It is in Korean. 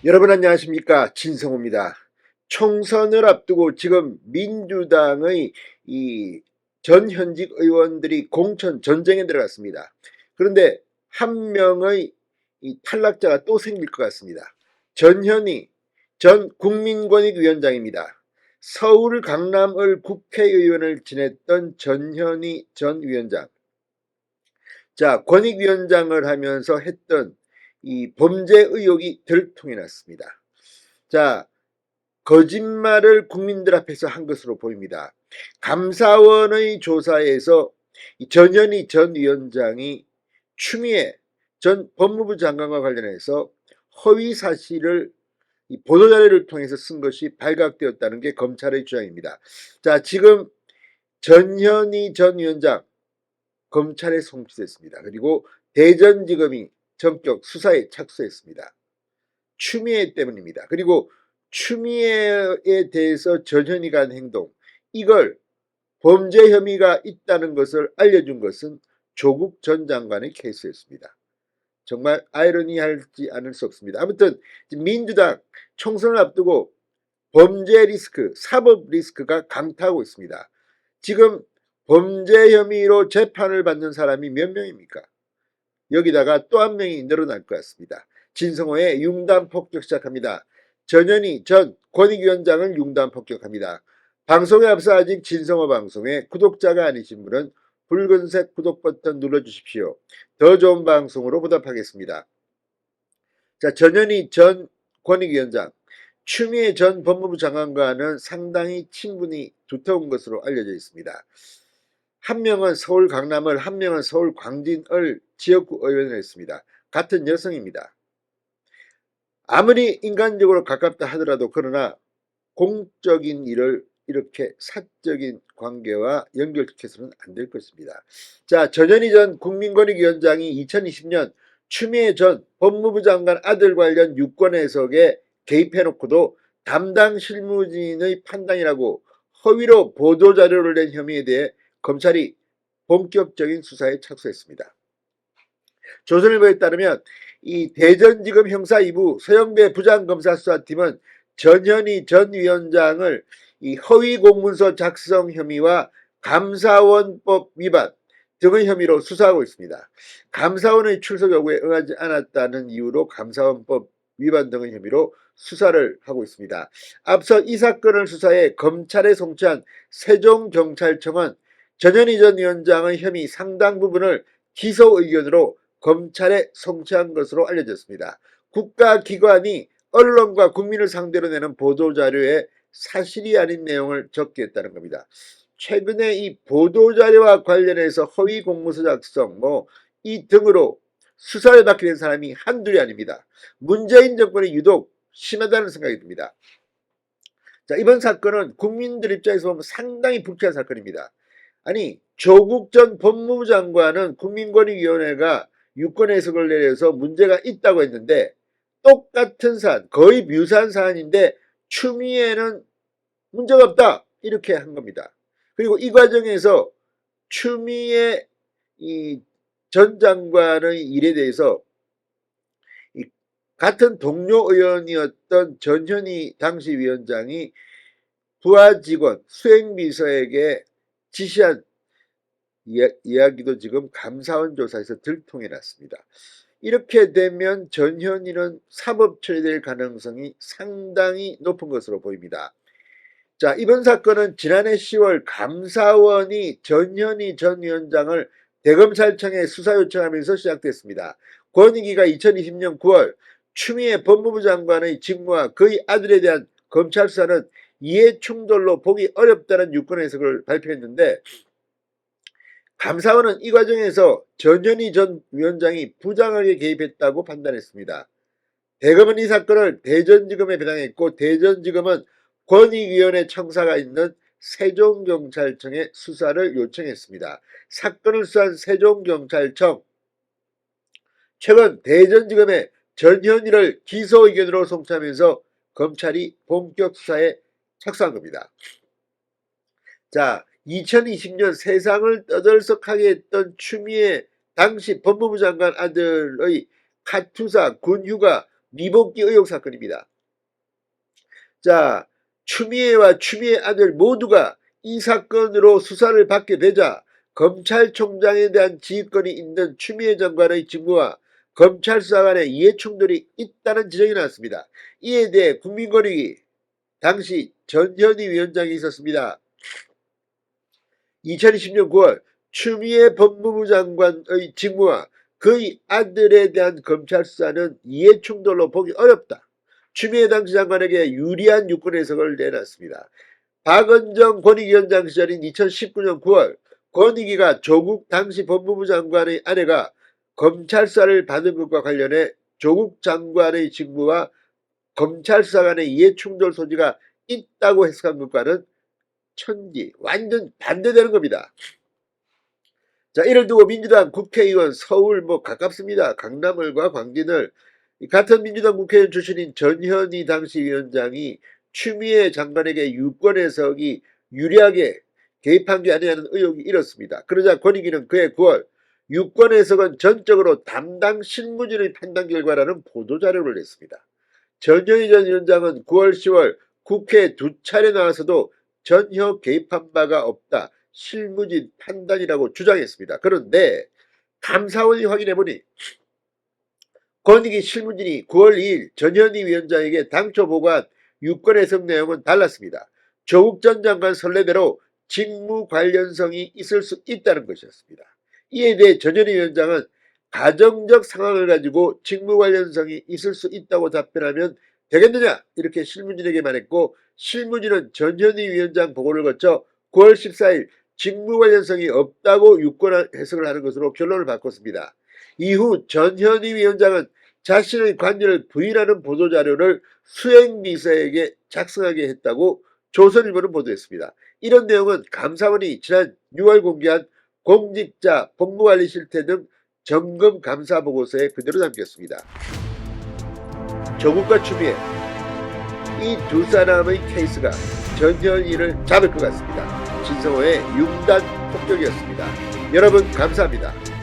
여러분 안녕하십니까, 진성호입니다. 총선을 앞두고 지금 민주당의 이 전현직 의원들이 공천 전쟁에 들어갔습니다. 그런데 한 명의 이 탈락자가 또 생길 것 같습니다. 전현희 전 국민권익위원장입니다. 서울 강남을 국회의원을 지냈던 전현희 전 위원장. 자, 권익위원장을 하면서 했던 이 범죄 의혹이 들통이 났습니다. 자, 거짓말을 국민들 앞에서 한 것으로 보입니다. 감사원의 조사에서 전현희 전 위원장이 추미애 전 법무부 장관과 관련해서 허위 사실을 보도자료를 통해서 쓴 것이 발각되었다는 게 검찰의 주장입니다. 자, 지금 전현희 전 위원장 검찰에 송치됐습니다. 그리고 대전지검이 전격 수사에 착수했습니다. 추미애 때문입니다. 그리고 추미애에 대해서 전현희가 한 행동, 이걸 범죄 혐의가 있다는 것을 알려준 것은 조국 전 장관의 케이스였습니다. 정말 아이러니하지 않을 수 없습니다. 아무튼 민주당 총선을 앞두고 범죄 리스크, 사법 리스크가 강타하고 있습니다. 지금 범죄 혐의로 재판을 받는 사람이 몇 명입니까? 여기다가 또 한 명이 늘어날 것 같습니다. 진성호의 융단 폭격 시작합니다. 전현희 전 권익위원장을 융단 폭격합니다. 방송에 앞서 아직 진성호 방송에 구독자가 아니신 분은 붉은색 구독 버튼 눌러주십시오. 더 좋은 방송으로 보답하겠습니다. 자, 전현희 전 권익위원장, 추미애 전 법무부 장관과는 상당히 친분이 두터운 것으로 알려져 있습니다. 한 명은 서울 강남을, 한 명은 서울 광진을 지역구 의원을 했습니다. 같은 여성입니다. 아무리 인간적으로 가깝다 하더라도 그러나 공적인 일을 이렇게 사적인 관계와 연결시켜서는 안 될 것입니다. 자, 전현희 전 국민권익위원장이 2020년 추미애 전 법무부 장관 아들 관련 유권 해석에 개입해놓고도 담당 실무진의 판단이라고 허위로 보도자료를 낸 혐의에 대해 검찰이 본격적인 수사에 착수했습니다. 조선일보에 따르면 이 대전지검 형사 2부 서영배 부장검사수사팀은 전현희 전 위원장을 이 허위 공문서 작성 혐의와 감사원법 위반 등의 혐의로 수사하고 있습니다. 감사원의 출석 요구에 응하지 않았다는 이유로 감사원법 위반 등의 혐의로 수사를 하고 있습니다. 앞서 이 사건을 수사해 검찰에 송치한 세종경찰청은 전현희 전 위원장의 혐의 상당 부분을 기소 의견으로 검찰에 송치한 것으로 알려졌습니다. 국가기관이 언론과 국민을 상대로 내는 보도자료에 사실이 아닌 내용을 적게 했다는 겁니다. 최근에 이 보도자료와 관련해서 허위 공문서 작성 이 등으로 수사를 받게 된 사람이 한둘이 아닙니다. 문재인 정권이 유독 심하다는 생각이 듭니다. 자, 이번 사건은 국민들 입장에서 보면 상당히 불쾌한 사건입니다. 아니, 조국 전 법무부 장관은 국민권익위원회가 유권 해석을 내려서 문제가 있다고 했는데 똑같은 사안, 거의 유사한 사안인데 추미애는 문제가 없다 이렇게 한 겁니다. 그리고 이 과정에서 추미애 전 장관의 일에 대해서 같은 동료 의원이었던 전현희 당시 위원장이 부하 직원 수행비서에게 지시한 이야기도 지금 감사원 조사에서 들통이 났습니다. 이렇게 되면 전현희는 사법 처리될 가능성이 상당히 높은 것으로 보입니다. 자, 이번 사건은 지난해 10월 감사원이 전현희 전 위원장을 대검찰청에 수사 요청하면서 시작됐습니다. 권익위가 2020년 9월 추미애 법무부 장관의 직무와 그의 아들에 대한 검찰 수사는 이해 충돌로 보기 어렵다는 유권 해석을 발표했는데 감사원은 이 과정에서 전현희 전 위원장이 부당하게 개입했다고 판단했습니다. 대검은 이 사건을 대전지검에 배당했고 대전지검은 권익위원회 청사가 있는 세종경찰청에 수사를 요청했습니다. 사건을 수사한 세종경찰청 최근 대전지검에 전현희를 기소 의견으로 송치하면서 검찰이 본격 수사에 착수한 겁니다. 자, 2020년 세상을 떠들썩하게 했던 추미애 당시 법무부 장관 아들의 카투사, 군휴가, 미복귀 의혹 사건입니다. 자, 추미애와 추미애 아들 모두가 이 사건으로 수사를 받게 되자 검찰총장에 대한 지휘권이 있는 추미애 장관의 직무와 검찰 수사 간의 이해충돌이 있다는 지적이 나왔습니다. 이에 대해 국민권익위 당시 전현희 위원장이 있었습니다. 2020년 9월 추미애 법무부 장관의 직무와 그의 아들에 대한 검찰 수사는 이해충돌로 보기 어렵다. 추미애 당시 장관에게 유리한 유권 해석을 내놨습니다. 박은정 권익위원장 시절인 2019년 9월 권익위가 조국 당시 법무부 장관의 아내가 검찰 수사를 받은 것과 관련해 조국 장관의 직무와 검찰 수사 간의 이해충돌 소지가 있다고 해석한 것과는 천지 완전 반대되는 겁니다. 자, 이를 두고 민주당 국회의원 서울 가깝습니다. 강남을과 광진을 같은 민주당 국회의원 출신인 전현희 당시 위원장이 추미애 장관에게 유권 해석이 유리하게 개입한 게 아니냐는 의혹이 일었습니다. 그러자 권익위는 그해 9월 유권 해석은 전적으로 담당 실무진의 판단 결과라는 보도자료를 냈습니다. 전현희 전 위원장은 9월 10월 국회에 2차례 나와서도 전혀 개입한 바가 없다. 실무진 판단이라고 주장했습니다. 그런데 감사원이 확인해보니 권익위 실무진이 9월 2일 전현희 위원장에게 당초 보고한 유권 해석 내용은 달랐습니다. 조국 전 장관 선례대로 직무 관련성이 있을 수 있다는 것이었습니다. 이에 대해 전현희 위원장은 가정적 상황을 가지고 직무 관련성이 있을 수 있다고 답변하면 되겠느냐 이렇게 실무진에게 말했고 실무진은 전현희 위원장 보고를 거쳐 9월 14일 직무 관련성이 없다고 유권 해석을 하는 것으로 결론을 바꿨습니다. 이후 전현희 위원장은 자신의 관여를 부인하는 보도자료를 수행비서에게 작성하게 했다고 조선일보는 보도했습니다. 이런 내용은 감사원이 지난 6월 공개한 공직자 법무관리 실태 등 점검 감사 보고서에 그대로 담겼습니다. 조국과 추미애 이 두 사람의 케이스가 전현희를 잡을 것 같습니다. 진성호의 융단 폭격이었습니다. 여러분 감사합니다.